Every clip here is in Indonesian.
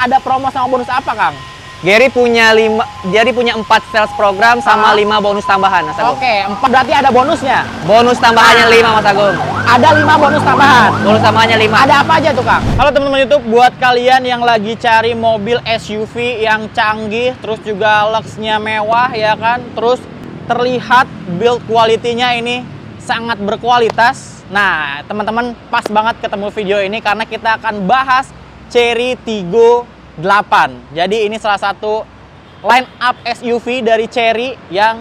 ada promo sama bonus apa, Kang? Gary punya 4 sales program sama 5 bonus tambahan, Mas Agung. Oke, 4 berarti ada bonusnya. Bonus tambahannya 5, Mas Agung. Ada 5 bonus tambahan. Bonus tambahannya 5. Ada apa aja tuh, Kang? Halo teman-teman YouTube, buat kalian yang lagi cari mobil SUV yang canggih, terus juga lux-nya mewah ya kan, terus terlihat build quality-nya ini sangat berkualitas. Nah, teman-teman pas banget ketemu video ini karena kita akan bahas Chery Tiggo 8. Jadi ini salah satu line up SUV dari Chery yang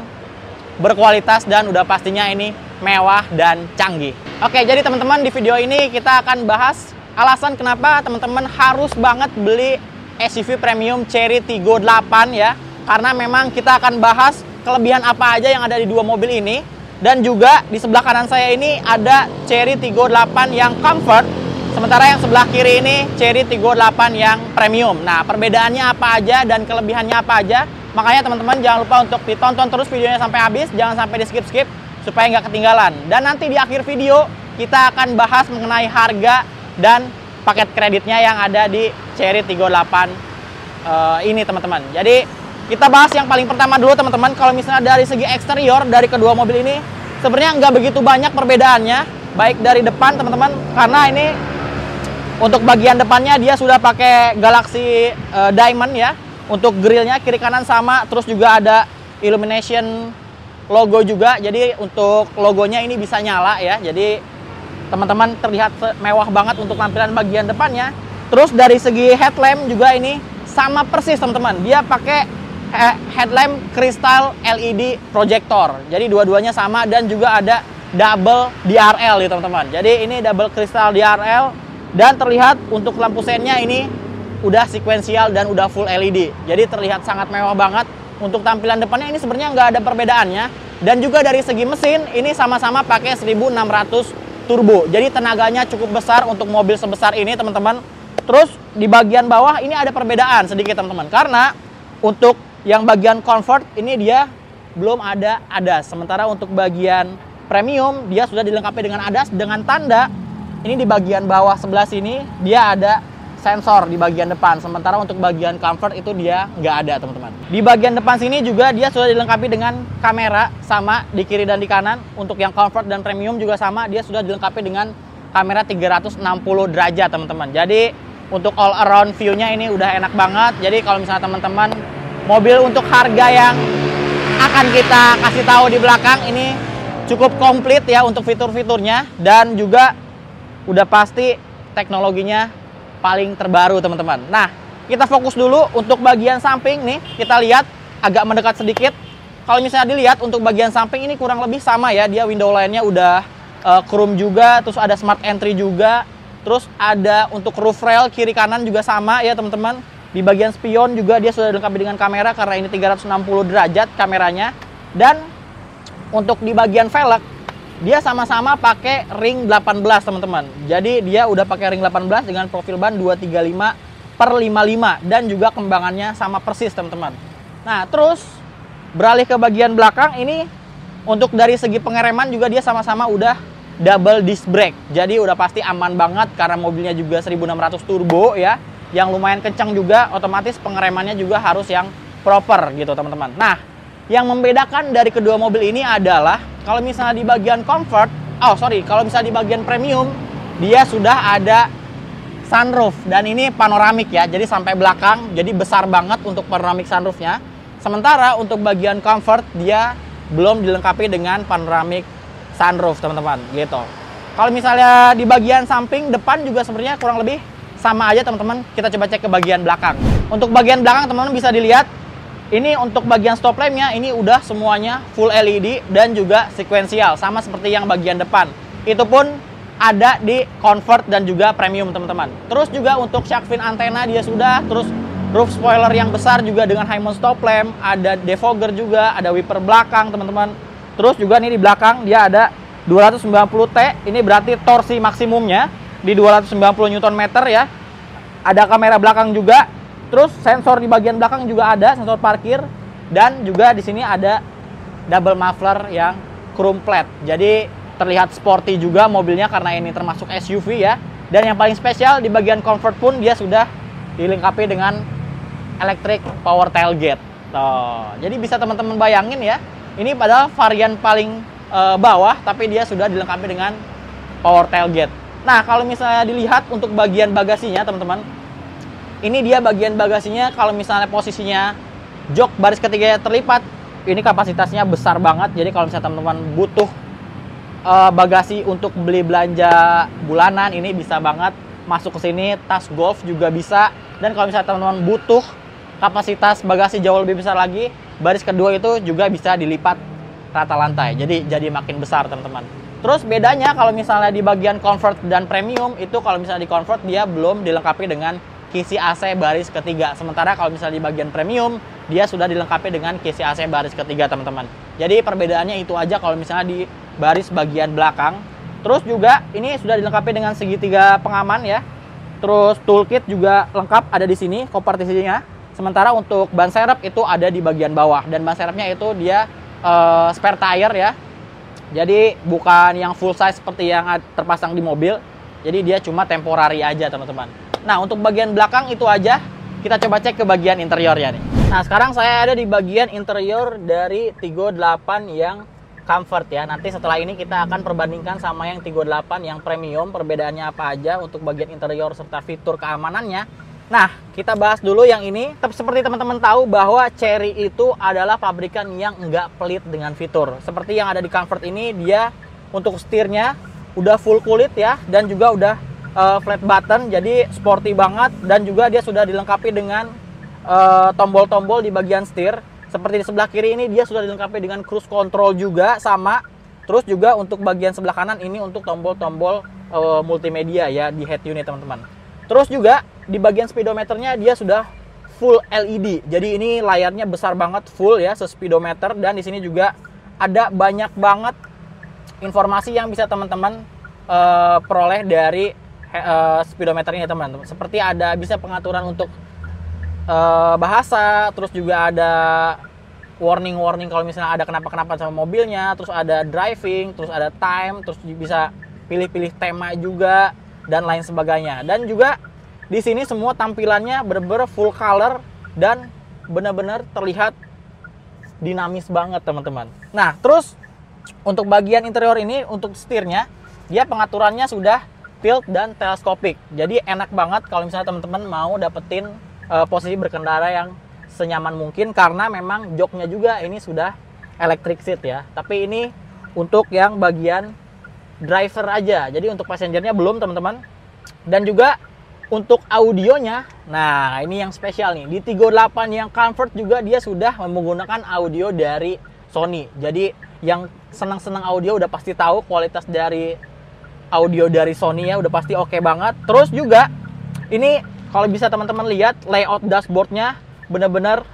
berkualitas dan udah pastinya ini mewah dan canggih. Oke, jadi teman-teman di video ini kita akan bahas alasan kenapa teman-teman harus banget beli SUV premium Chery Tiggo 8 ya. Karena memang kita akan bahas kelebihan apa aja yang ada di dua mobil ini. Dan juga di sebelah kanan saya ini ada Chery Tiggo 8 yang comfort. Sementara yang sebelah kiri ini Chery Tiggo 8 yang premium. Nah, perbedaannya apa aja dan kelebihannya apa aja. Makanya teman-teman jangan lupa untuk ditonton terus videonya sampai habis. Jangan sampai di skip-skip supaya nggak ketinggalan. Dan nanti di akhir video kita akan bahas mengenai harga dan paket kreditnya yang ada di Chery Tiggo 8 ini teman-teman. Jadi kita bahas yang paling pertama dulu teman-teman. Kalau misalnya dari segi eksterior dari kedua mobil ini sebenarnya nggak begitu banyak perbedaannya. Baik dari depan teman-teman, karena ini untuk bagian depannya dia sudah pakai Galaxy Diamond ya. Untuk grillnya kiri kanan sama, terus juga ada illumination logo juga. Jadi untuk logonya ini bisa nyala ya. Jadi teman-teman terlihat mewah banget untuk tampilan bagian depannya. Terus dari segi headlamp juga ini sama persis teman-teman. Dia pakai headlamp kristal LED projector. Jadi dua-duanya sama dan juga ada double DRL ya teman-teman. Jadi ini double kristal DRL. Dan terlihat untuk lampu sennya ini udah sekuensial dan udah full LED. Jadi terlihat sangat mewah banget. Untuk tampilan depannya ini sebenarnya nggak ada perbedaannya. Dan juga dari segi mesin ini sama-sama pakai 1600 turbo. Jadi tenaganya cukup besar untuk mobil sebesar ini teman-teman. Terus di bagian bawah ini ada perbedaan sedikit teman-teman. Karena untuk yang bagian comfort ini dia belum ada ADAS. Sementara untuk bagian premium dia sudah dilengkapi dengan ADAS dengan tanda. Ini di bagian bawah sebelah sini dia ada sensor di bagian depan. Sementara untuk bagian comfort itu dia nggak ada teman-teman. Di bagian depan sini juga dia sudah dilengkapi dengan kamera sama di kiri dan di kanan. Untuk yang comfort dan premium juga sama. Dia sudah dilengkapi dengan kamera 360 derajat teman-teman. Jadi untuk all around view-nya ini udah enak banget. Jadi kalau misalnya teman-teman mobil untuk harga yang akan kita kasih tahu di belakang ini cukup komplit ya untuk fitur-fiturnya. Dan juga udah pasti teknologinya paling terbaru teman-teman. Nah, kita fokus dulu untuk bagian samping nih. Kita lihat agak mendekat sedikit. Kalau misalnya dilihat untuk bagian samping ini kurang lebih sama ya. Dia window line-nya udah chrome juga, terus ada smart entry juga. Terus ada untuk roof rail kiri kanan juga sama ya teman-teman. Di bagian spion juga dia sudah dilengkapi dengan kamera karena ini 360 derajat kameranya. Dan untuk di bagian velg dia sama-sama pakai ring 18 teman-teman. Jadi dia udah pakai ring 18 dengan profil ban 235/55 dan juga kembangannya sama persis teman-teman. Nah, terus beralih ke bagian belakang ini untuk dari segi pengereman juga dia sama-sama udah double disc brake. Jadi udah pasti aman banget karena mobilnya juga 1600 turbo ya. Yang lumayan kencang juga, otomatis pengeremannya juga harus yang proper gitu teman-teman. Nah, yang membedakan dari kedua mobil ini adalah kalau misalnya di bagian comfort, kalau misalnya di bagian premium, dia sudah ada sunroof dan ini panoramik ya, jadi sampai belakang, jadi besar banget untuk panoramik sunroofnya. Sementara untuk bagian comfort dia belum dilengkapi dengan panoramik sunroof teman-teman, gitu. Kalau misalnya di bagian samping depan juga sebenarnya kurang lebih sama aja teman-teman. Kita coba cek ke bagian belakang. Untuk bagian belakang teman-teman bisa dilihat. Ini untuk bagian stop lampnya ini udah semuanya full LED dan juga sekuensial sama seperti yang bagian depan. Itu pun ada di comfort dan juga premium teman-teman. Terus juga untuk shark fin antena dia sudah, terus roof spoiler yang besar juga dengan high mount stop lamp, ada defogger juga, ada wiper belakang teman-teman. Terus juga nih di belakang dia ada 290T, ini berarti torsi maksimumnya di 290 Nm ya. Ada kamera belakang juga. Terus sensor di bagian belakang juga ada, sensor parkir. Dan juga di sini ada double muffler yang chrome plate. Jadi terlihat sporty juga mobilnya karena ini termasuk SUV ya. Dan yang paling spesial di bagian comfort pun dia sudah dilengkapi dengan electric power tailgate. Tuh, jadi bisa teman-teman bayangin ya, ini padahal varian paling bawah, tapi dia sudah dilengkapi dengan power tailgate. Nah, kalau misalnya dilihat untuk bagian bagasinya teman-teman, ini dia bagian bagasinya. Kalau misalnya posisinya jok baris ketiga terlipat, ini kapasitasnya besar banget. Jadi kalau misalnya teman-teman butuh bagasi untuk beli belanja bulanan, ini bisa banget masuk ke sini. Tas golf juga bisa. Dan kalau misalnya teman-teman butuh kapasitas bagasi jauh lebih besar lagi, baris kedua itu juga bisa dilipat rata lantai. Jadi makin besar teman-teman. Terus bedanya kalau misalnya di bagian comfort dan premium itu, kalau misalnya di comfort dia belum dilengkapi dengan kisi AC baris ketiga. Sementara kalau misalnya di bagian premium dia sudah dilengkapi dengan kisi AC baris ketiga teman-teman. Jadi perbedaannya itu aja kalau misalnya di baris bagian belakang. Terus juga ini sudah dilengkapi dengan segitiga pengaman ya. Terus toolkit juga lengkap ada di sini kompartisinya. Sementara untuk ban serep itu ada di bagian bawah, dan ban serepnya itu dia spare tire ya. Jadi bukan yang full size seperti yang terpasang di mobil. Jadi dia cuma temporary aja teman-teman. Nah, untuk bagian belakang itu aja. Kita coba cek ke bagian interiornya nih. Nah, sekarang saya ada di bagian interior dari Tigo 8 yang comfort ya. Nanti setelah ini kita akan perbandingkan sama yang Tigo 8 yang premium, perbedaannya apa aja untuk bagian interior serta fitur keamanannya. Nah, kita bahas dulu yang ini. Seperti teman-teman tahu bahwa Chery itu adalah pabrikan yang nggak pelit dengan fitur. Seperti yang ada di comfort ini, dia untuk setirnya udah full kulit ya, dan juga udah flat button, jadi sporty banget. Dan juga dia sudah dilengkapi dengan tombol-tombol di bagian setir. Seperti di sebelah kiri ini dia sudah dilengkapi dengan cruise control juga sama. Terus juga untuk bagian sebelah kanan ini untuk tombol-tombol multimedia ya di head unit teman-teman. Terus juga di bagian speedometernya dia sudah full LED. Jadi ini layarnya besar banget, full ya, speedometer. Dan di sini juga ada banyak banget informasi yang bisa teman-teman peroleh dari speedometer ini teman-teman. Seperti ada bisa pengaturan untuk bahasa, terus juga ada warning kalau misalnya ada kenapa-kenapa sama mobilnya, terus ada driving, terus ada time, terus bisa pilih-pilih tema juga dan lain sebagainya. Dan juga di sini semua tampilannya bener-bener full color dan benar-benar terlihat dinamis banget teman-teman. Nah, terus untuk bagian interior ini untuk setirnya dia pengaturannya sudah tilt dan teleskopik. Jadi enak banget kalau misalnya teman-teman mau dapetin posisi berkendara yang senyaman mungkin, karena memang joknya juga ini sudah electric seat ya. Tapi ini untuk yang bagian driver aja. Jadi untuk passengernya belum teman-teman. Dan juga untuk audionya, nah ini yang spesial nih. Di Tigo 8 yang comfort juga dia sudah menggunakan audio dari Sony. Jadi yang senang-senang audio udah pasti tahu kualitas dari audio dari Sony ya, udah pasti oke banget. Terus juga ini kalau bisa teman-teman lihat layout dashboardnya benar-benar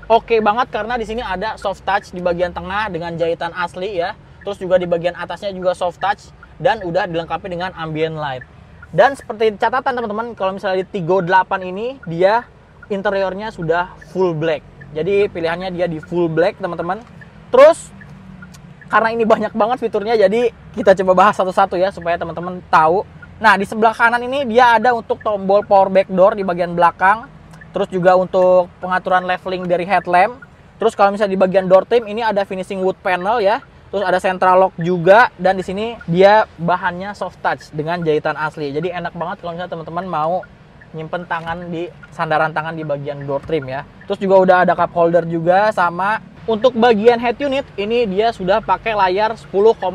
oke banget, karena di sini ada soft touch di bagian tengah dengan jahitan asli ya. Terus juga di bagian atasnya juga soft touch dan udah dilengkapi dengan ambient light. Dan seperti catatan teman-teman, kalau misalnya di Tigo 8 ini dia interiornya sudah full black. Jadi pilihannya dia di full black teman-teman. Terus karena ini banyak banget fiturnya, jadi kita coba bahas satu-satu ya supaya teman-teman tahu. Nah, di sebelah kanan ini dia ada untuk tombol power back door di bagian belakang. Terus juga untuk pengaturan leveling dari headlamp. Terus kalau misalnya di bagian door trim ini ada finishing wood panel ya. Terus ada central lock juga, dan di sini dia bahannya soft touch dengan jahitan asli. Jadi enak banget kalau misalnya teman-teman mau nyimpen tangan di sandaran tangan di bagian door trim ya. Terus juga udah ada cup holder juga sama. Untuk bagian head unit ini dia sudah pakai layar 10,25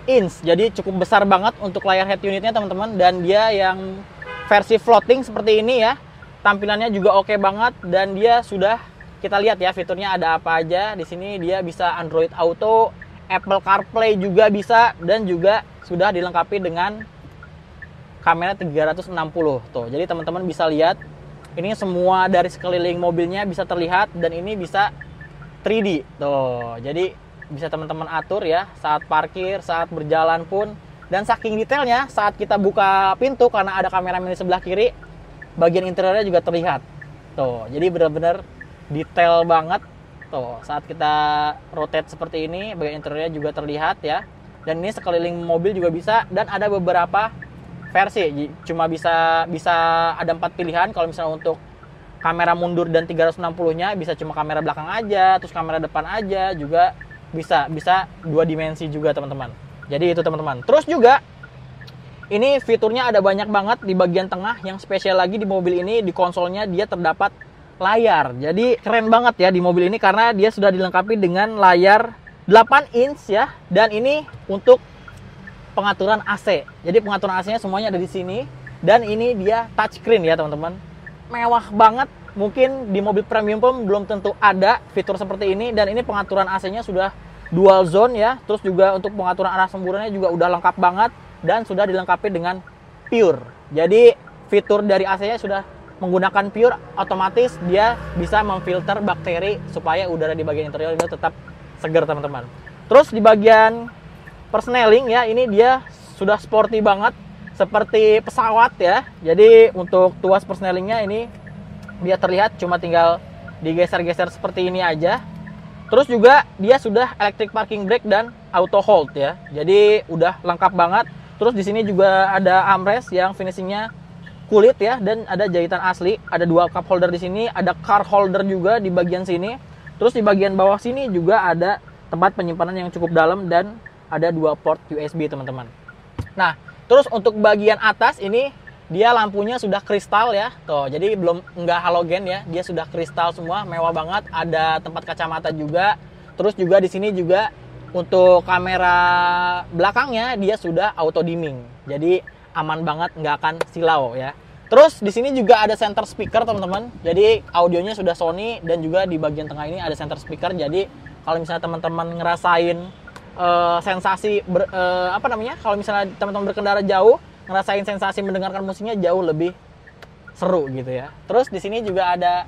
inch. Jadi cukup besar banget untuk layar head unitnya teman-teman, dan dia yang versi floating seperti ini ya. Tampilannya juga oke banget, dan dia sudah kita lihat ya fiturnya ada apa aja. Di sini dia bisa Android Auto, Apple CarPlay juga bisa, dan juga sudah dilengkapi dengan kamera 360 tuh. Jadi teman-teman bisa lihat ini semua dari sekeliling mobilnya bisa terlihat, dan ini bisa 3D tuh. Jadi bisa teman-teman atur ya saat parkir, saat berjalan pun. Dan saking detailnya saat kita buka pintu karena ada kamera di sebelah kiri, bagian interiornya juga terlihat tuh. Jadi benar-benar detail banget tuh. Saat kita rotate seperti ini, bagian interiornya juga terlihat ya. Dan ini sekeliling mobil juga bisa, dan ada beberapa versi. Cuma bisa ada 4 pilihan. Kalau misalnya untuk kamera mundur dan 360-nya bisa cuma kamera belakang aja, terus kamera depan aja juga bisa 2 dimensi juga teman-teman. Jadi itu teman-teman. Terus juga ini fiturnya ada banyak banget di bagian tengah. Yang spesial lagi di mobil ini, di konsolnya dia terdapat layar. Jadi keren banget ya di mobil ini karena dia sudah dilengkapi dengan layar 8 inch ya, dan ini untuk pengaturan AC. Jadi pengaturan AC-nya semuanya ada di sini, dan ini dia touchscreen ya teman-teman. Mewah banget. Mungkin di mobil premium pun belum tentu ada fitur seperti ini, dan ini pengaturan AC-nya sudah dual zone ya. Terus juga untuk pengaturan arah semburannya juga udah lengkap banget dan sudah dilengkapi dengan pure. Jadi fitur dari AC-nya sudah menggunakan pure, otomatis dia bisa memfilter bakteri supaya udara di bagian interior ini tetap segar teman-teman. Terus di bagian persneling ya, ini dia sudah sporty banget seperti pesawat ya. Jadi untuk tuas persnelingnya ini dia terlihat cuma tinggal digeser-geser seperti ini aja. Terus juga dia sudah electric parking brake dan auto hold ya. Jadi udah lengkap banget. Terus di sini juga ada armrest yang finishingnya kulit ya, dan ada jahitan asli. Ada 2 cup holder di sini, ada car holder juga di bagian sini. Terus di bagian bawah sini juga ada tempat penyimpanan yang cukup dalam dan ada 2 port USB teman-teman. Nah, terus untuk bagian atas ini dia lampunya sudah kristal ya. Tuh, jadi nggak halogen ya, dia sudah kristal semua, mewah banget. Ada tempat kacamata juga. Terus juga di sini juga untuk kamera belakangnya dia sudah auto dimming. Jadi aman banget, nggak akan silau ya. Terus di sini juga ada center speaker teman-teman. Jadi audionya sudah Sony, dan juga di bagian tengah ini ada center speaker. Jadi kalau misalnya teman-teman ngerasain sensasi kalau misalnya teman-teman berkendara jauh, ngerasain sensasi mendengarkan musiknya jauh lebih seru gitu ya. Terus di sini juga ada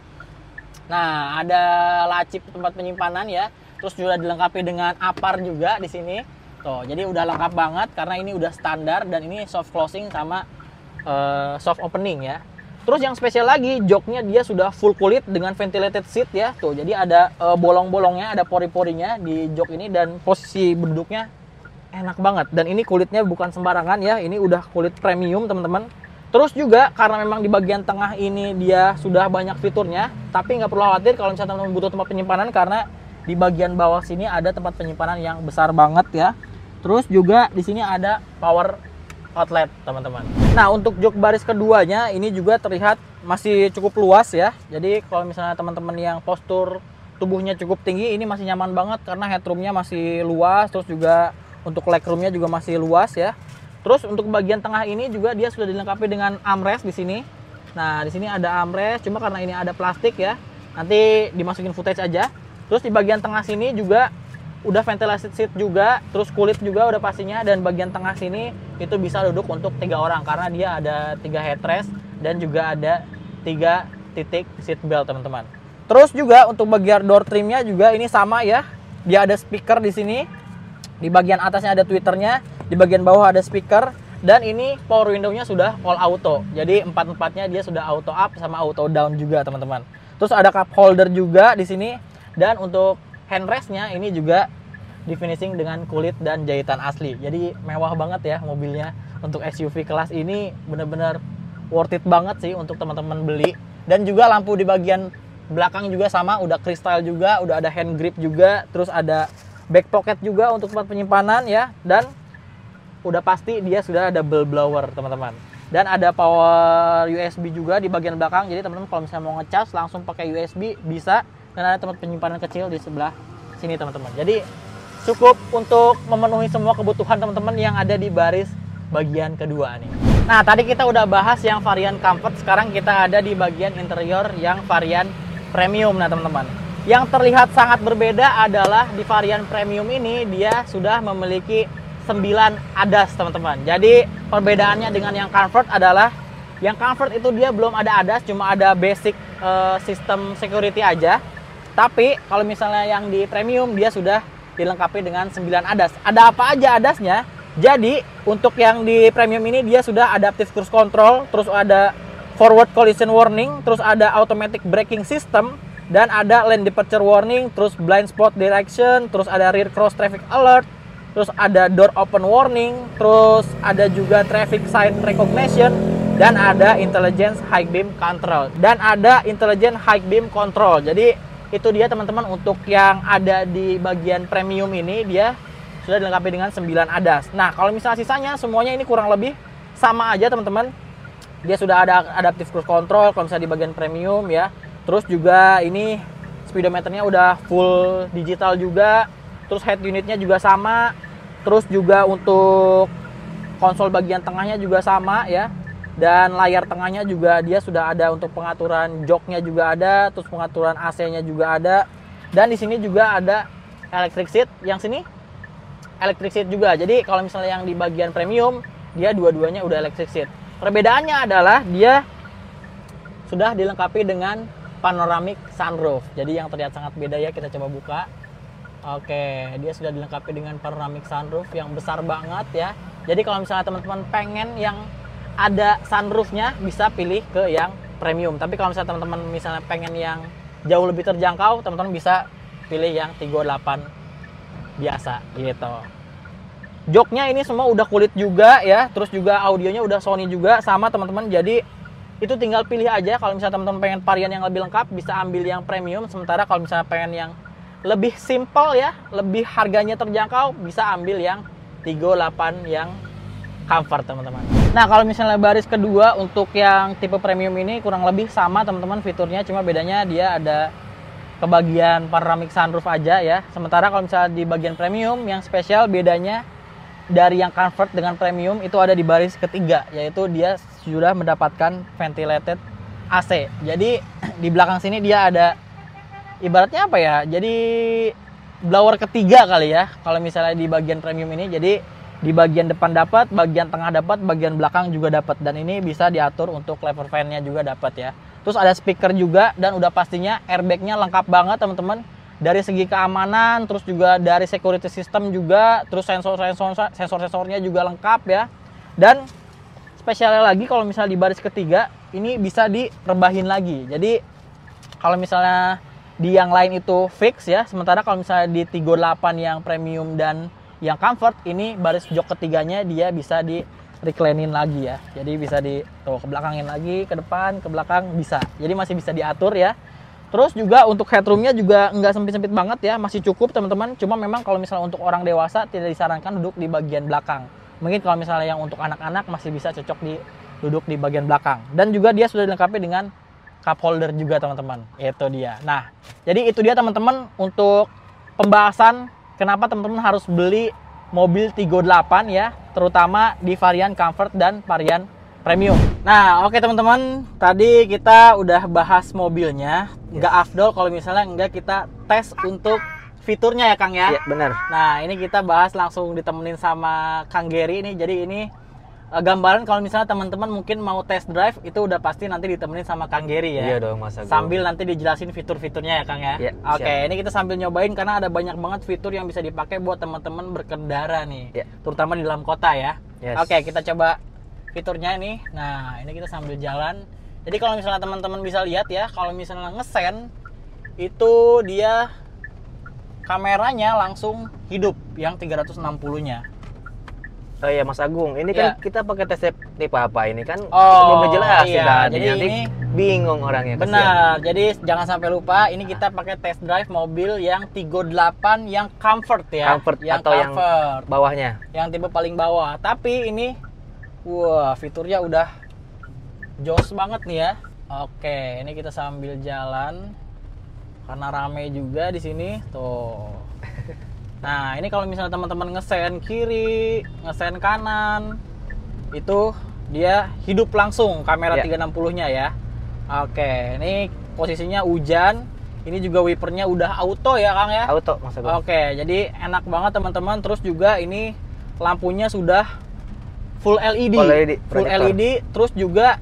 laci tempat penyimpanan ya. Terus juga dilengkapi dengan apar juga di sini. Tuh, jadi udah lengkap banget karena ini udah standar, dan ini soft closing sama soft opening ya. Terus yang spesial lagi, joknya dia sudah full kulit dengan ventilated seat ya. Tuh, jadi ada bolong-bolongnya, ada pori-porinya di jok ini, dan posisi duduknya enak banget. Dan ini kulitnya bukan sembarangan ya, ini udah kulit premium teman-teman. Terus juga karena memang di bagian tengah ini dia sudah banyak fiturnya, tapi nggak perlu khawatir kalau misalnya teman-teman butuh tempat penyimpanan, karena di bagian bawah sini ada tempat penyimpanan yang besar banget ya. Terus juga di sini ada power outlet teman-teman. Nah, untuk jok baris keduanya ini juga terlihat masih cukup luas ya. Jadi kalau misalnya teman-teman yang postur tubuhnya cukup tinggi, ini masih nyaman banget karena headroomnya masih luas. Terus juga untuk legroomnya juga masih luas ya. Terus untuk bagian tengah ini juga dia sudah dilengkapi dengan armrest di sini. Nah, di sini ada armrest, cuma karena ini ada plastik ya, nanti dimasukin footage aja. Terus di bagian tengah sini juga udah ventilasi seat juga, terus kulit juga udah pastinya, dan bagian tengah sini itu bisa duduk untuk 3 orang karena dia ada 3 headrest dan juga ada 3 titik seat belt teman-teman. Terus juga untuk bagian door trimnya juga ini sama ya, dia ada speaker di sini, di bagian atasnya ada tweeternya, di bagian bawah ada speaker, dan ini power window-nya sudah all auto, jadi 4-4-nya dia sudah auto up sama auto down juga teman-teman. Terus ada cup holder juga di sini, dan untuk handrestnya ini juga di finishing dengan kulit dan jahitan asli. Jadi mewah banget ya mobilnya. Untuk SUV kelas ini bener-bener worth it banget sih untuk teman-teman beli. Dan juga lampu di bagian belakang juga sama, udah kristal juga, udah ada hand grip juga. Terus ada back pocket juga untuk tempat penyimpanan ya. Dan udah pasti dia sudah ada double blower teman-teman. Dan ada power USB juga di bagian belakang. Jadi teman-teman kalau misalnya mau ngecas langsung pakai USB bisa. Dan ada tempat penyimpanan kecil di sebelah sini teman-teman. Jadi cukup untuk memenuhi semua kebutuhan teman-teman yang ada di baris bagian kedua nih. Nah, tadi kita udah bahas yang varian comfort, sekarang kita ada di bagian interior yang varian premium. Nah teman-teman, yang terlihat sangat berbeda adalah di varian premium ini dia sudah memiliki 9 ADAS teman-teman. Jadi perbedaannya dengan yang comfort adalah yang comfort itu dia belum ada ADAS, cuma ada basic sistem security aja. Tapi kalau misalnya yang di premium dia sudah dilengkapi dengan 9 ADAS. Ada apa aja ADAS-nya? Jadi untuk yang di premium ini dia sudah adaptive cruise control, terus ada forward collision warning, terus ada automatic braking system, dan ada lane departure warning, terus blind spot detection, terus ada rear cross traffic alert, terus ada door open warning, terus ada juga traffic sign recognition, dan ada intelligence high beam control, dan ada intelligent high beam control. Jadi itu dia teman-teman, untuk yang ada di bagian premium ini dia sudah dilengkapi dengan 9 ADAS. Nah, kalau misalnya sisanya semuanya ini kurang lebih sama aja teman-teman. Dia sudah ada adaptive cruise control kalau misalnya di bagian premium ya. Terus juga ini speedometernya udah full digital juga. Terus head unitnya juga sama. Terus juga untuk konsol bagian tengahnya juga sama ya. Dan layar tengahnya juga dia sudah ada untuk pengaturan joknya juga ada, terus pengaturan AC-nya juga ada. Dan di sini juga ada electric seat, yang sini electric seat juga. Jadi kalau misalnya yang di bagian premium, dia dua-duanya udah electric seat. Perbedaannya adalah dia sudah dilengkapi dengan panoramic sunroof. Jadi yang terlihat sangat beda ya, kita coba buka. Oke, dia sudah dilengkapi dengan panoramic sunroof yang besar banget ya. Jadi kalau misalnya teman-teman pengen yang ada sunroofnya, bisa pilih ke yang premium. Tapi kalau misalnya teman-teman misalnya pengen yang jauh lebih terjangkau, teman-teman bisa pilih yang Tigo 8 biasa gitu. Joknya ini semua udah kulit juga ya, terus juga audionya udah Sony juga sama teman-teman. Jadi itu tinggal pilih aja. Kalau misalnya teman-teman pengen varian yang lebih lengkap, bisa ambil yang premium. Sementara kalau misalnya pengen yang lebih simple ya, lebih harganya terjangkau, bisa ambil yang Tigo 8 yang comfort teman-teman. Nah, kalau misalnya baris kedua untuk yang tipe premium ini kurang lebih sama teman-teman fiturnya, cuma bedanya dia ada ke bagian panoramic sunroof aja ya. Sementara kalau misalnya di bagian premium yang spesial, bedanya dari yang comfort dengan premium itu ada di baris ketiga, yaitu dia sudah mendapatkan ventilated AC. Jadi di belakang sini dia ada ibaratnya apa ya? Jadi blower ketiga kali ya kalau misalnya di bagian premium ini. Jadi di bagian depan dapat, bagian tengah dapat, bagian belakang juga dapat, dan ini bisa diatur untuk lever fan-nya juga dapat ya. Terus ada speaker juga, dan udah pastinya airbag-nya lengkap banget teman-teman. Dari segi keamanan, terus juga dari security system juga, terus sensor-sensornya juga lengkap ya. Dan spesialnya lagi kalau misalnya di baris ketiga ini bisa direbahin lagi. Jadi kalau misalnya di yang lain itu fix ya, sementara kalau misalnya di Tigo 8 yang premium dan yang comfort ini baris jok ketiganya dia bisa di reclinein lagi ya. Jadi bisa di ke belakangin lagi, ke depan, ke belakang bisa. Jadi masih bisa diatur ya. Terus juga untuk headroomnya juga nggak sempit-sempit banget ya, masih cukup teman-teman. Cuma memang kalau misalnya untuk orang dewasa tidak disarankan duduk di bagian belakang. Mungkin kalau misalnya yang untuk anak-anak masih bisa cocok duduk di bagian belakang. Dan juga dia sudah dilengkapi dengan cup holder juga teman-teman. Itu dia. Nah, jadi itu dia teman-teman untuk pembahasan kenapa teman-teman harus beli mobil Tigo 8 ya, terutama di varian comfort dan varian premium. Nah, oke teman-teman, tadi kita udah bahas mobilnya. Nggak afdol kalau misalnya nggak kita tes untuk fiturnya ya Kang ya? Iya, benar. Nah, ini kita bahas langsung ditemenin sama Kang Gary nih. Jadi ini gambaran kalau misalnya teman-teman mungkin mau test drive, itu udah pasti nanti ditemenin sama Kang Gary ya. Iya dong, masa sambil nanti dijelasin fitur-fiturnya ya Kang ya. Iya, oke, ini kita sambil nyobain karena ada banyak banget fitur yang bisa dipakai buat teman-teman berkendara nih. Iya. Terutama di dalam kota ya. Yes. Oke, kita coba fiturnya nih. Nah, ini kita sambil jalan. Jadi kalau misalnya teman-teman bisa lihat ya, kalau misalnya ngesen itu dia kameranya langsung hidup yang 360-nya. Oh iya Mas Agung, ini kan kita pakai tes tipe apa ini kan? Oh, jelas iya. Jadi Ini bingung orangnya. benar. Jadi jangan sampai lupa, ini kita pakai test drive mobil yang Tigo 8 yang comfort ya. Comfort yang atau comfort, yang bawahnya. yang tipe paling bawah. Tapi ini wah, fiturnya udah jos banget nih ya. Oke, ini kita sambil jalan karena rame juga di sini tuh. Nah, ini kalau misalnya teman-teman ngesen kiri, ngesen kanan, itu dia hidup langsung kamera 360-nya ya. Oke, ini posisinya hujan. Ini juga wipernya udah auto ya Kang ya? Auto, Mas Agung. Oke, jadi enak banget teman-teman. Terus juga ini lampunya sudah full LED. Full LED, terus juga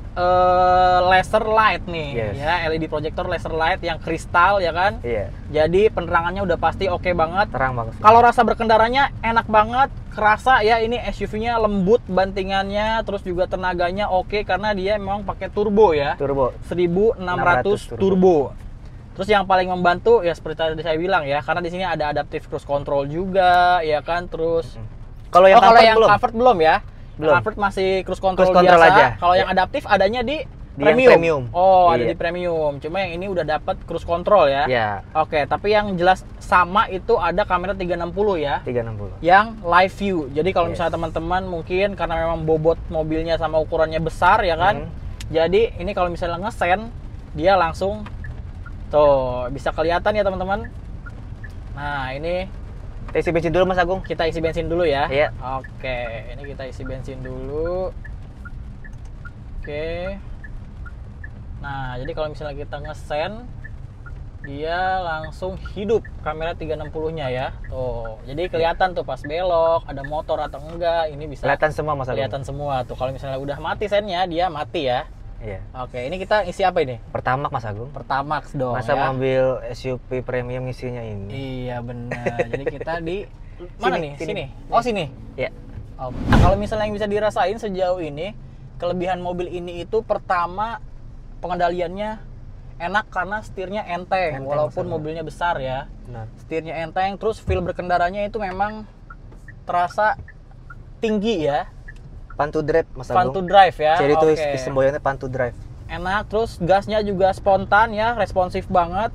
laser light nih. Yes. Ya, LED projector laser light yang kristal ya kan? Iya. Jadi penerangannya udah pasti oke banget. Terang banget. Kalau rasa berkendaranya enak banget, kerasa ya, ini SUV-nya lembut bantingannya, terus juga tenaganya oke karena dia memang pakai turbo ya. Turbo 1600 turbo. Terus yang paling membantu ya seperti tadi saya bilang ya, karena di sini ada adaptive cruise control juga, ya kan. Terus Kalau yang kalau comfort yang belum? comfort belum ya. Belum. Comfort masih cruise control, Cruise control biasa. aja. Kalau yang Ya. adaptif adanya di Yang premium. premium. Oh, ada Iya. di premium. Cuma yang ini udah dapat cruise control ya. Ya, Oke, tapi yang jelas sama itu ada kamera 360 ya. 360. Yang live view. Jadi kalau Yes. misalnya teman-teman mungkin karena memang bobot mobilnya sama ukurannya besar ya kan. Jadi ini kalau misalnya ngesen dia langsung tuh bisa kelihatan ya teman-teman. Nah, ini Kita isi bensin dulu Mas Agung. kita isi bensin dulu ya. Iya. Oke, ini kita isi bensin dulu. Oke. Nah, jadi kalau misalnya kita ngesen dia langsung hidup kamera 360-nya ya. Tuh. Jadi kelihatan tuh pas belok ada motor atau enggak, ini bisa Kelihatan semua Mas Agung. kelihatan semua tuh. Kalau misalnya udah mati sennya, dia mati ya. Iya. Oke, ini kita isi apa ini? Pertamax Mas Agung. Pertamax dong Masa ya. mobil SUV premium isinya ini? Iya benar. Jadi kita di mana Sini, nih? sini. Sini. Oh, sini. Ya. Oke. Nah, kalau misalnya yang bisa dirasain sejauh ini, kelebihan mobil ini itu pertama pengendaliannya enak karena setirnya enteng, Enteng, walaupun Mas, mobilnya besar ya. Benar. Setirnya enteng, terus feel berkendaranya itu memang terasa tinggi ya. Fun to drive Mas Fun Agung. to drive ya. Jadi itu Oke. semboyannya fun to drive. Enak, terus gasnya juga spontan ya, responsif banget.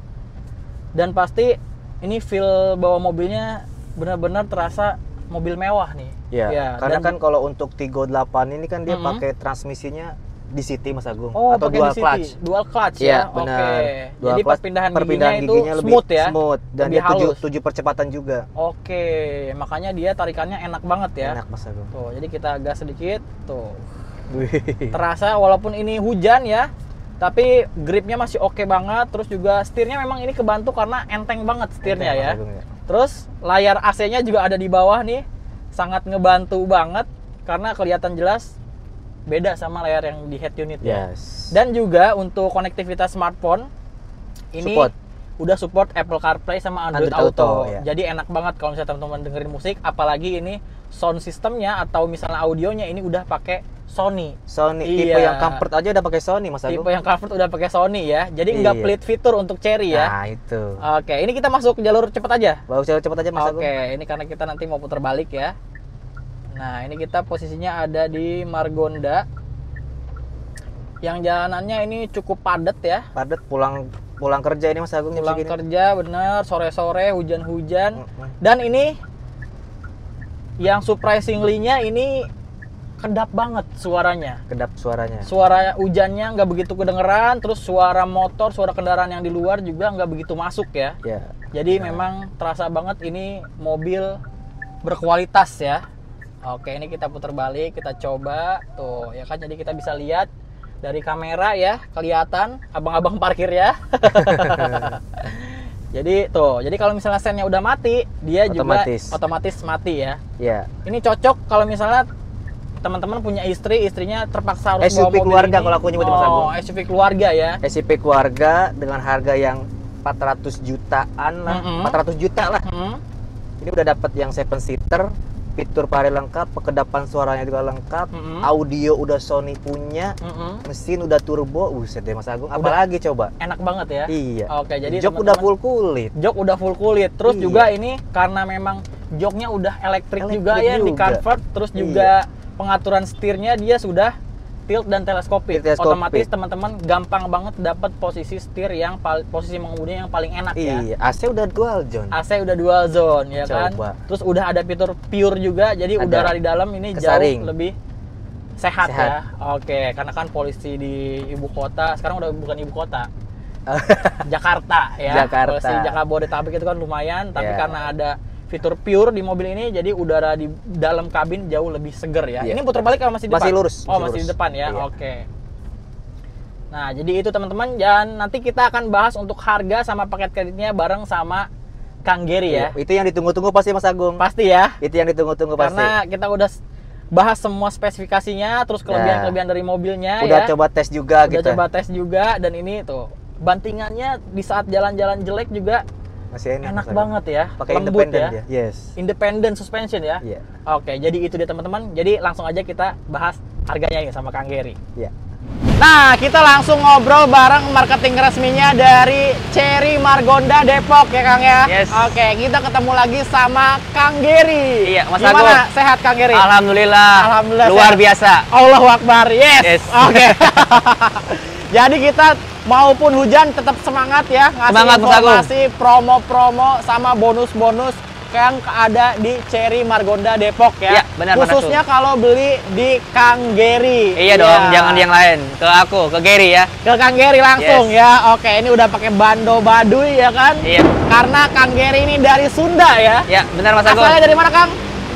Dan pasti ini feel bahwa mobilnya benar-benar terasa mobil mewah nih. Iya. Ya, Karena dan- kan kalau untuk Tigo 8 ini kan dia Mhm. pakai transmisinya DCT Mas Agung Oh, atau pakai dual DCT. clutch. Dual clutch Iya, ya. benar. Oke. Dual Jadi clutch, perpindahan perpindahan giginya itu giginya lebih smooth ya. Smooth dan Lebih dia halus. 7 percepatan juga. Oke, makanya dia tarikannya enak banget ya. Enak Mas Agung. Tuh, jadi kita gas sedikit. Tuh. Wih. Terasa walaupun ini hujan ya, tapi gripnya masih oke banget. Terus juga setirnya memang ini kebantu karena enteng banget setirnya Enteng, ya. Mas Agung, ya. Terus layar AC-nya juga ada di bawah nih. Sangat ngebantu banget karena kelihatan jelas beda sama layar yang di head unit ya. Yes. Dan juga untuk konektivitas smartphone ini Support. udah support Apple CarPlay sama Android, Android Auto. Auto, ya. Jadi enak banget kalau misalnya teman-teman dengerin musik, apalagi ini sound systemnya atau misalnya audionya ini udah pakai Sony. Sony tipe Iya. yang comfort aja udah pakai Sony Mas Agung. Tipe yang comfort udah pakai Sony ya. Jadi nggak Iya. pelit fitur untuk Cherry ya. Nah, itu. Oke, ini kita masuk jalur cepat aja. Bagus cepet aja Mas Agung. Oke, ini karena kita nanti mau putar balik ya. Nah, ini kita posisinya ada di Margonda. Yang jalanannya ini cukup padat ya. Padat pulang kerja ini Mas Agung jam Pulang segini. kerja bener, sore-sore, hujan-hujan. Mm-mm. Dan ini yang surprisingly-nya ini kedap banget suaranya. Kedap suaranya. Suara hujannya nggak begitu kedengeran, terus suara motor, suara kendaraan yang di luar juga nggak begitu masuk ya. Ya. Jadi Nah. memang terasa banget ini mobil berkualitas ya. Oke, ini kita putar balik, kita coba. Tuh, ya kan jadi kita bisa lihat dari kamera ya, kelihatan abang-abang parkir ya. Jadi tuh, jadi kalau misalnya sennya udah mati, dia Otomatis. juga otomatis mati ya. Ya. Ini cocok kalau misalnya teman-teman punya istri, istrinya terpaksa harus bawa SUV mobil keluarga ini. kalau aku nyebut, Mas Agung. Oh, SUV keluarga ya. SUV keluarga dengan harga yang 400 jutaan lah. Mm-mm. 400 juta lah. Hmm. Ini udah dapat yang 7 seater, fitur pare lengkap, pekedapan suaranya juga lengkap, Mm-mm. audio udah Sony punya, Mm-mm. mesin udah turbo. Buset deh Mas Agung, apalagi coba? Enak banget ya. Iya. Oke, jadi jok udah teman-teman- full kulit. Jok udah full kulit. Terus Iya. juga ini karena memang joknya udah elektrik juga Elektrik ya, di juga. convert. Terus juga pengaturan setirnya dia sudah tilt dan teleskopik. Teleskopik. Otomatis teman-teman gampang banget dapat posisi setir yang posisi mengemudinya yang paling enak ya. Iya, AC udah dual zone. AC udah dual zone ya kan. Coba. Terus udah ada fitur pure juga, jadi Ada. udara di dalam ini Kesaring. jauh lebih sehat Sehat. ya. Oke, karena kan polisi di ibu kota sekarang udah bukan ibu kota. Jakarta ya. Jakarta. Polisi Jabodetabek itu kan lumayan, tapi Ya. karena ada fitur pure di mobil ini, jadi udara di dalam kabin jauh lebih seger ya. Iya. Ini putar balik kalau masih di depan? Masih lurus, Oh, masih masih di lurus. depan ya. Iya. Oke. Nah, jadi itu teman-teman, dan nanti kita akan bahas untuk harga sama paket kreditnya bareng sama Kang Gary ya. Iya, itu yang ditunggu-tunggu pasti Mas Agung. Pasti ya. Itu yang ditunggu-tunggu pasti. Karena kita udah bahas semua spesifikasinya, terus kelebihan-kelebihan dari mobilnya Udah ya. coba tes juga Udah kita. coba tes juga, dan ini tuh bantingannya di saat jalan-jalan jelek juga Masih enak, enak Mas Agung. banget ya. Pakai Lembut independen ya. dia. Yes. Independent suspension ya. Iya. Oke, jadi itu dia teman-teman. Jadi langsung aja kita bahas harganya ini sama Kang Gary. Iya. Nah, kita langsung ngobrol bareng marketing resminya dari Cherry Margonda Depok ya Kang ya. Yes. Oke, kita ketemu lagi sama Kang Gary. Iya, Mas Gimana? Agung. Sehat Kang Gary? Alhamdulillah. Alhamdulillah Luar sehat. biasa. Allahu Akbar. Yes. Yes. Oke. Jadi kita maupun hujan tetap semangat ya ngasih Semangat, Mas Agung. informasi, promo-promo sama bonus-bonus yang ada di Cherry Margonda Depok ya. Iya, benar, Khususnya kalau beli di Kang Gary. Iya dong, jangan yang lain. Ke aku, ke Gary ya. Ke Kang Gary langsung Yes. ya. Oke, ini udah pakai bando baduy ya kan? Iya. Karena Kang Gary ini dari Sunda ya. Ya, benar Mas Agung. Asalnya dari mana Kang?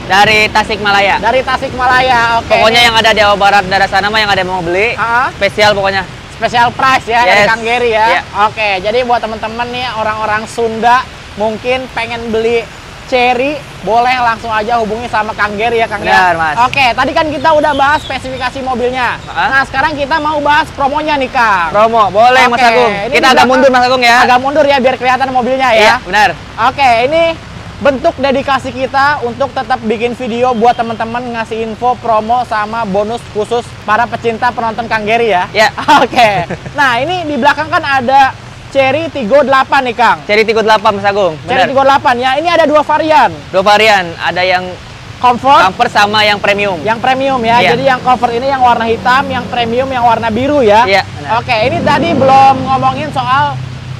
Dari Tasikmalaya. Dari Tasikmalaya. Oke. Pokoknya yang ada di Jawa Barat daerah sana mah yang ada yang mau beli, Ah, spesial pokoknya. special price ya dari Yes. Kang Gary ya. Iya. Oke, jadi buat teman-teman nih orang-orang Sunda mungkin pengen beli Cherry, boleh langsung aja hubungi sama Kang Gary ya Kang Benar, ya. Mas. Oke, tadi kan kita udah bahas spesifikasi mobilnya. Ah. Nah, sekarang kita mau bahas promonya nih Kang. Promo, boleh Mas Oke, Agung. ini Kita di agak belakang- mundur Mas Agung ya. Agak mundur ya biar kelihatan mobilnya ya. Iya, benar. Oke, ini bentuk dedikasi kita untuk tetap bikin video buat teman-teman ngasih info, promo, sama bonus khusus para pecinta penonton Kang Gary ya. Ya. Oke. Nah, ini di belakang kan ada Cherry Tiggo 8 nih, Kang. Cherry Tiggo 8 Mas Agung. Cherry Benar. Tiggo 8 ya. Ini ada dua varian. Dua varian, ada yang Comfort, comfort sama yang premium. yang premium ya. Iya. Jadi yang comfort ini yang warna hitam, yang premium yang warna biru ya. Iya, benar. Oke, ini tadi belum ngomongin soal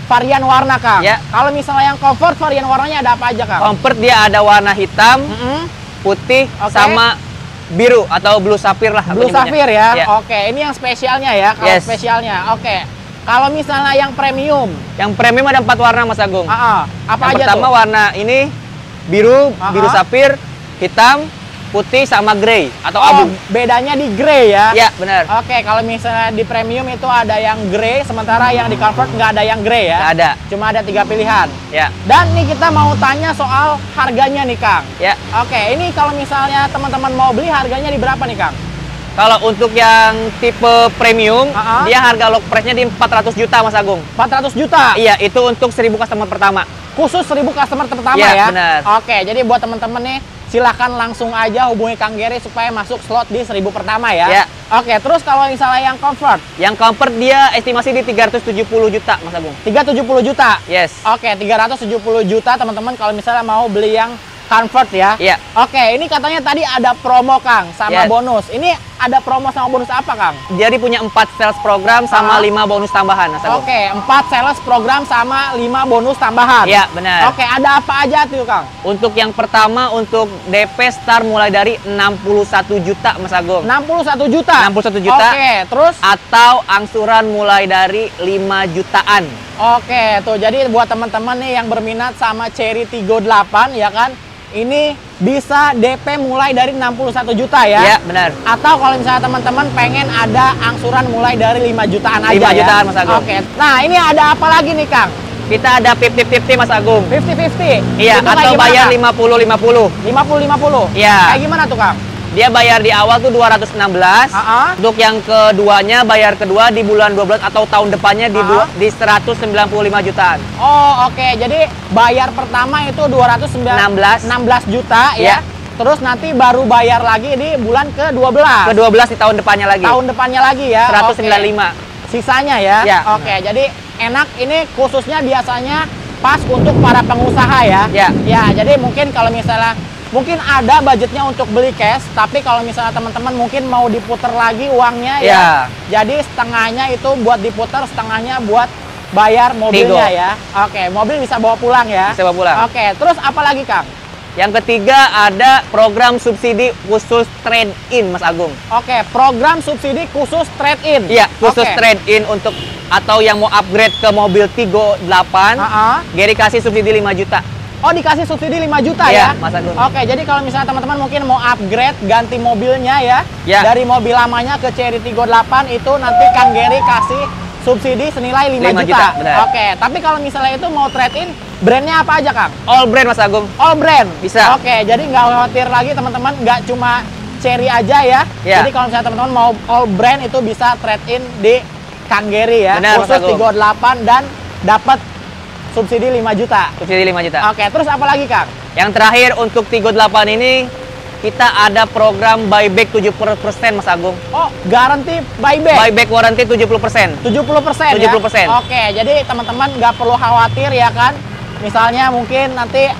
varian warna, Kang. Iya. Kalau misalnya yang comfort, varian warnanya ada apa aja, Kang? Comfort dia ada warna hitam, Mm-mm. putih, Oke. sama biru atau blue sapphire lah. aku Blue nyebutnya. Sapphire ya. Iya. Oke, ini yang spesialnya ya. Kalau Yes. spesialnya. Oke. Kalau misalnya yang premium, Yang premium ada 4 warna Mas Agung. apa Yang aja pertama tuh? warna ini biru, biru Ah. sapphire, hitam, putih sama grey atau Oh, abu. bedanya di grey ya. Iya, benar. Oke, kalau misalnya di premium itu ada yang grey, sementara yang di comfort nggak ada yang grey ya. Nggak ada. Cuma ada 3 pilihan. Ya. Dan nih kita mau tanya soal harganya nih, Kang. Ya. Oke, ini kalau misalnya teman-teman mau beli harganya di berapa nih, Kang? Kalau untuk yang tipe premium, Ah. dia harga lock price-nya di 400 juta Mas Agung. 400 juta. Iya, itu untuk 1000 customer pertama. Khusus 1000 customer pertama Iya, ya. benar. Oke, jadi buat teman-teman nih silahkan langsung aja hubungi Kang Gary supaya masuk slot di 1000 pertama ya. Iya. Oke, terus kalau misalnya yang comfort Yang comfort dia estimasi di 370 juta Mas Agung. 370 juta. Yes. Oke, 370 juta teman-teman kalau misalnya mau beli yang comfort ya. Iya. Oke, ini katanya tadi ada promo Kang sama Yes. bonus. Ini ada promo sama bonus apa Kang? Jadi punya 4 sales program sama Ah. 5 bonus tambahan Mas Agung. Oke, 4 sales program sama 5 bonus tambahan. Iya, benar. Oke, ada apa aja tuh Kang? Untuk yang pertama untuk DP start mulai dari 61 juta Mas Agung. 61 juta. 61 juta. Oke, terus Atau angsuran mulai dari 5 jutaan. oke, tuh jadi buat teman-teman nih yang berminat sama Cherry Tiggo 8 ya kan, ini bisa DP mulai dari 61 juta ya. Iya, benar. Atau kalau misalnya teman-teman pengen ada angsuran mulai dari 5 jutaan aja 5 ya. jutaan, Mas Agung. Oke. Nah, ini ada apa lagi nih, Kang? Kita ada 50-50 Mas Agung. 50-50. Iya, Itu kayak atau gimana, bayar Kang? 50-50. 50-50. Iya. Kayak gimana tuh, Kang? Dia bayar di awal tuh 216. Untuk yang keduanya bayar kedua di bulan 12 atau tahun depannya di 195 jutaan. Oh, oke. Jadi bayar pertama itu 16 juta ya. Iya. Terus nanti baru bayar lagi di bulan ke-12. Ke-12 di tahun depannya lagi. Tahun depannya lagi ya. 195. Oke. Sisanya ya. Ya. Oke, jadi enak ini khususnya biasanya pas untuk para pengusaha ya. Ya. Ya, jadi mungkin kalau misalnya mungkin ada budgetnya untuk beli cash, tapi kalau misalnya teman-teman mungkin mau diputer lagi uangnya ya. Ya. Jadi setengahnya itu buat diputer, setengahnya buat bayar mobilnya Tiggo. ya. Oke, mobil bisa bawa pulang ya. Bisa bawa pulang. Oke, terus apa lagi, Kang? Yang ketiga ada program subsidi khusus trade-in Mas Agung. Oke, program subsidi khusus trade-in. Iya, khusus Oke. trade-in untuk atau yang mau upgrade ke mobil Tiggo 8, Gary kasih subsidi 5 juta. Oh, dikasih subsidi 5 juta Iya, ya? Mas Agung. Oke, jadi kalau misalnya teman-teman mungkin mau upgrade, ganti mobilnya ya, Ya. dari mobil lamanya ke Cherry Tiggo 8, itu nanti Kang Gary kasih subsidi senilai 5 5 juta. juta, benar. Oke, tapi kalau misalnya itu mau trade-in, brandnya apa aja, Kang? All brand Mas Agung. All brand? Bisa. Oke, jadi nggak khawatir lagi teman-teman, nggak cuma Cherry aja ya. Ya. Jadi kalau misalnya teman-teman mau all brand itu bisa trade-in di Kang Gary ya. Benar, Mas khusus Agung. Tiggo 8 dan dapat subsidi 5 juta. Subsidi 5 juta. Oke, terus apa lagi, Kang? Yang terakhir untuk Tiggo 8 ini kita ada program buyback 70% Mas Agung. Oh, garansi buyback. Buyback warranty 70%. 70% ya? 70%. Oke, jadi teman-teman nggak perlu khawatir ya kan. Misalnya mungkin nanti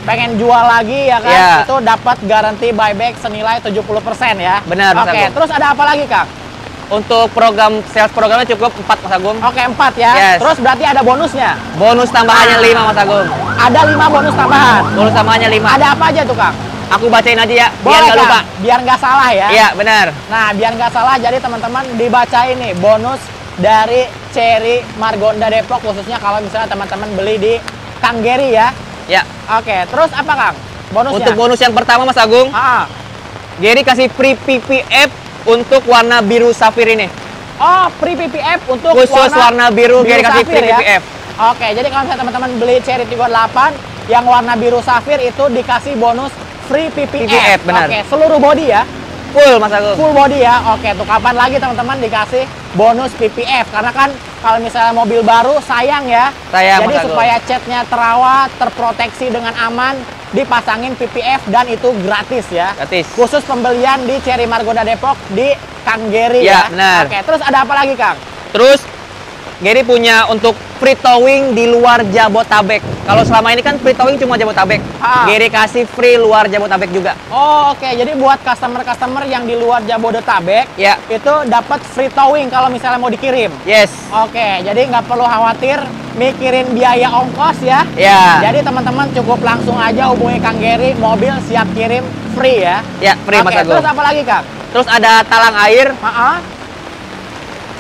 pengen jual lagi ya kan, Ya. itu dapat garansi buyback senilai 70% ya. Benar, Mas Oke, Agung. terus ada apa lagi, Kang? Untuk program sales programnya cukup 4 Mas Agung. Oke, 4 ya. Yes. Terus berarti ada bonusnya. Bonus tambahannya 5 Mas Agung. Ada 5 bonus tambahan. Bonus tambahannya 5. Ada apa aja tuh, Kang? Aku bacain aja ya, biar Boleh, nggak lupa. Kang? Biar nggak salah ya. Iya, benar. Nah, biar nggak salah, jadi teman-teman dibacain nih bonus dari Cherry Margonda Depok, khususnya kalau misalnya teman-teman beli di Kang Geri ya. Ya. Oke, terus apa, Kang? Bonusnya? Untuk bonus yang pertama Mas Agung, Ah. Geri kasih free PPF untuk warna biru safir ini. Oh, free PPF untuk Khusus warna biru, Geri kasih safir free ya? PPF. Oke, jadi kalau misalnya teman-teman beli Cherry Tiggo 8 yang warna biru safir itu dikasih bonus free PPF. PPF, benar. Oke, seluruh body ya. Full Mas Agung. Full body ya. Oke, tuh kapan lagi teman-teman dikasih bonus PPF? Karena kan kalau misalnya mobil baru sayang ya. Sayang, Jadi Mas Agung. supaya catnya terawat, terproteksi dengan aman, dipasangin PPF dan itu gratis ya. Gratis. Khusus pembelian di Cherry Margonda Depok di Kang Geri Ya, ya. benar. Oke, terus ada apa lagi, Kang? Terus Geri punya untuk free towing di luar Jabotabek. Kalau selama ini kan free towing cuma Jabotabek. Ah. Geri kasih free luar Jabotabek juga. Oh, oke. Jadi buat customer-customer yang di luar Jabodetabek, Ya. itu dapat free towing kalau misalnya mau dikirim. Yes. Oke, jadi nggak perlu khawatir mikirin biaya ongkos ya. Ya. Jadi teman-teman cukup langsung aja hubungi Kang Geri, mobil siap kirim free ya. Ya, free Mas Oke, Agung. terus apa lagi, Kang? Terus ada talang air. Maaf.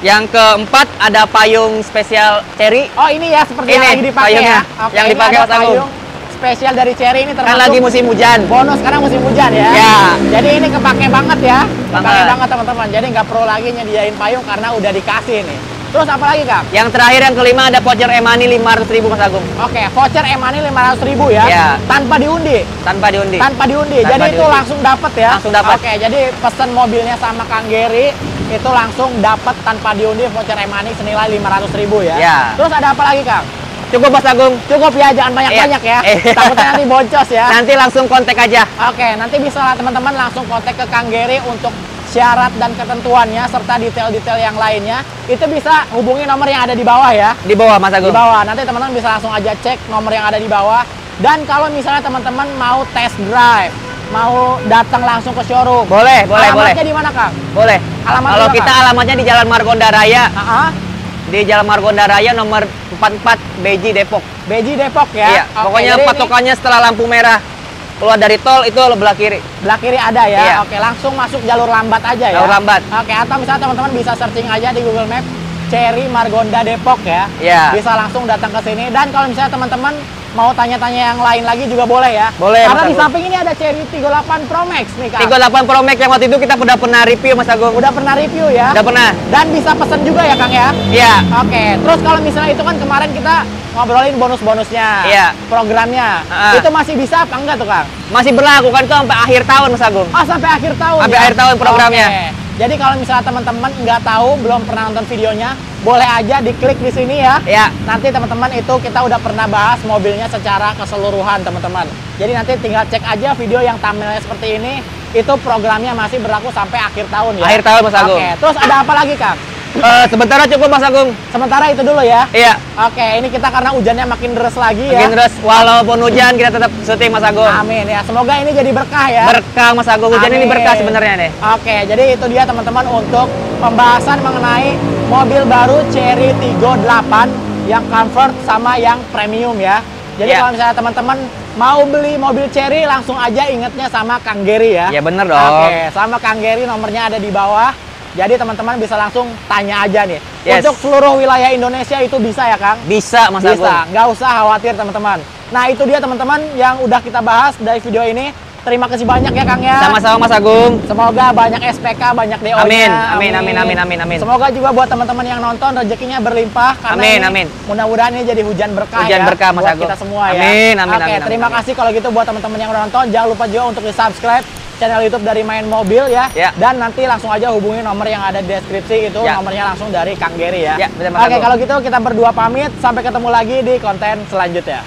Yang keempat ada payung spesial Cherry. Oh, ini ya seperti yang Ini, lagi dipakai payungnya. ya. Oke, Yang ini dipakai ada Mas Agung. payung spesial dari Cherry ini Kan termasuk lagi musim hujan. bonus karena musim hujan ya. Ya. Jadi ini kepake banget ya. Kepake Banget. banget teman-teman. Jadi nggak perlu lagi nyediain payung karena udah dikasih nih. Terus apa lagi, Kang? Yang terakhir yang kelima ada voucher Emani 500.000 Mas Agung. Oke, voucher Emani 500.000 ya. Ya. Tanpa diundi. Tanpa diundi. Tanpa diundi. Tanpa Jadi itu diundi. langsung dapat ya. Langsung dapat. Oke, jadi pesan mobilnya sama Kang Geri itu langsung dapat tanpa diundi voucher Emani senilai 500.000 ya. Ya. Terus ada apa lagi, Kang? Cukup Mas Agung. Cukup ya, jangan banyak-banyak ya. Takutnya nanti boncos ya. Nanti langsung kontak aja. Oke, nanti bisa lah teman-teman langsung kontak ke Kang Geri untuk syarat dan ketentuannya serta detail-detail yang lainnya. Itu bisa hubungi nomor yang ada di bawah ya. Di bawah Mas Di Agung. bawah. Nanti teman-teman bisa langsung aja cek nomor yang ada di bawah. Dan kalau misalnya teman-teman mau test drive, mau datang langsung ke showroom. Boleh, boleh, Alamatnya boleh. di mana, Kang? Boleh. Alamatnya Kalau berapa? kita alamatnya di Jalan Margonda Raya. Heeh. Di Jalan Margonda Raya nomor 44 Beji Depok. Beji Depok ya. Iya. Oke, Pokoknya jadi ini patokannya setelah lampu merah. Keluar dari tol itu belah kiri. belah kiri ada ya. Iya. Oke, langsung masuk jalur lambat aja ya. Jalur lambat. Oke, atau misalnya teman-teman bisa searching aja di Google Maps Cherry Margonda Depok ya. Iya. Bisa langsung datang ke sini. Dan kalau misalnya teman-teman mau tanya-tanya yang lain lagi juga boleh ya. Boleh, Karena Mas di Agung. samping ini ada Cherry Tiggo 8 Pro Max nih, Kang. 38 Pro Max yang waktu itu kita udah pernah review Mas Agung. Udah pernah review ya. Udah pernah. Dan bisa pesen juga ya, Kang ya. Iya. Oke, terus kalau misalnya itu kan kemarin kita ngobrolin bonus-bonusnya, Iya. programnya, Ah. itu masih bisa apa enggak tuh, Kang? Masih berlaku kan itu sampai akhir tahun Mas Agung. Oh, sampai akhir tahun. Sampai ya? akhir tahun programnya. Oke. Jadi kalau misalnya teman-teman nggak tahu, belum pernah nonton videonya, boleh aja diklik di sini ya. Ya. Nanti teman-teman itu kita udah pernah bahas mobilnya secara keseluruhan, teman-teman. Jadi nanti tinggal cek aja video yang thumbnailnya seperti ini. Itu programnya masih berlaku sampai akhir tahun ya. Akhir tahun, Mas Agung. Oke, terus ada apa lagi, Kang? Sementara cukup Mas Agung. Sementara itu dulu ya. Iya. Oke, ini kita karena hujannya makin deras lagi ya. Makin terus walaupun hujan kita tetap syuting Mas Agung. Amin ya. Semoga ini jadi berkah ya. Berkah Mas Agung. Hujan ini Amin. berkah sebenarnya nih. Oke, jadi itu dia teman-teman untuk pembahasan mengenai mobil baru Cherry Tiggo 8 yang comfort sama yang premium ya. Jadi Ya. kalau misalnya teman-teman mau beli mobil Cherry langsung aja ingetnya sama Kang Geri ya. Ya bener dong. Oke, sama Kang Geri nomornya ada di bawah. Jadi teman-teman bisa langsung tanya aja nih. Yes. Untuk seluruh wilayah Indonesia itu bisa ya, Kang? Bisa Mas Agung. Bisa, nggak usah khawatir teman-teman. Nah itu dia teman-teman yang udah kita bahas dari video ini. Terima kasih banyak ya, Kang ya. Sama-sama Mas Agung. Semoga banyak SPK, banyak DO-nya. Amin. Semoga juga buat teman-teman yang nonton rezekinya berlimpah. Karena Amin. mudah-mudahan ini jadi hujan berkah Hujan ya. berkah, Mas buat Agung. kita semua Amin, ya. amin, Oke, amin, terima amin. kasih kalau gitu buat teman-teman yang udah nonton. Jangan lupa juga untuk di-subscribe channel YouTube dari Main Mobil ya. Ya. Dan nanti langsung aja hubungi nomor yang ada di deskripsi itu. Ya. Nomornya langsung dari Kang Geri ya. Ya, benar, Mas Oke, Agung. kalau gitu kita berdua pamit. Sampai ketemu lagi di konten selanjutnya.